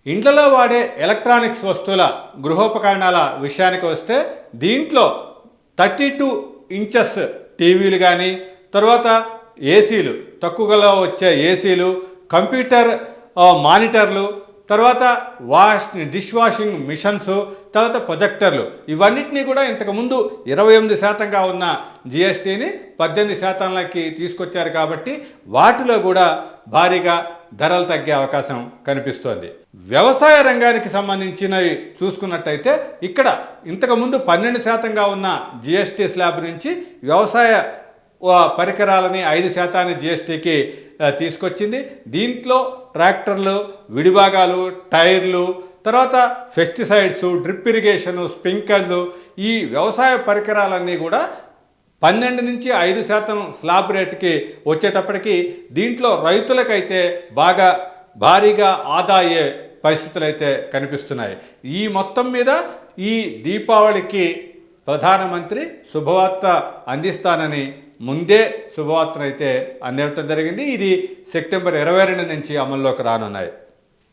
ఇండ్లలో వాడే ఎలక్ట్రానిక్స్ వస్తువుల గృహోపకరణాల విషయానికి వస్తే దీంట్లో 32 ఇంచెస్ టీవీలు కానీ, తర్వాత ఏసీలు, తక్కువలో వచ్చే ఏసీలు, కంప్యూటర్ మానిటర్లు, తర్వాత డిష్ వాషింగ్ మిషన్స్, తర్వాత ప్రొజెక్టర్లు, ఇవన్నిటినీ కూడా ఇంతకుముందు 28%గా ఉన్న జిఎస్టీని 18%లకి తీసుకొచ్చారు. కాబట్టి వాటిలో కూడా భారీగా ధరలు తగ్గే అవకాశం కనిపిస్తోంది. వ్యవసాయ రంగానికి సంబంధించినవి చూసుకున్నట్టయితే ఇక్కడ ఇంతకుముందు 12%గా ఉన్న జిఎస్టీ స్లాబ్ నుంచి వ్యవసాయ పరికరాలని 5% జిఎస్టీకి తీసుకొచ్చింది. దీంట్లో ట్రాక్టర్లు, విడిభాగాలు, టైర్లు, తర్వాత పెస్టిసైడ్స్, డ్రిప్ ఇరిగేషను, స్ప్రింక్లర్లు, ఈ వ్యవసాయ పరికరాలన్నీ కూడా 12 నుంచి 5% స్లాబ్ రేటుకి వచ్చేటప్పటికి దీంట్లో రైతులకైతే బాగా భారీగా ఆదా అయ్యే పరిస్థితులు అయితే కనిపిస్తున్నాయి. ఈ మొత్తం మీద ఈ దీపావళికి ప్రధానమంత్రి శుభవార్త అందిస్తానని ముందే శుభవార్తనైతే అందించడం జరిగింది. ఇది సెప్టెంబర్ 22 నుంచి అమల్లోకి రానున్నాయి.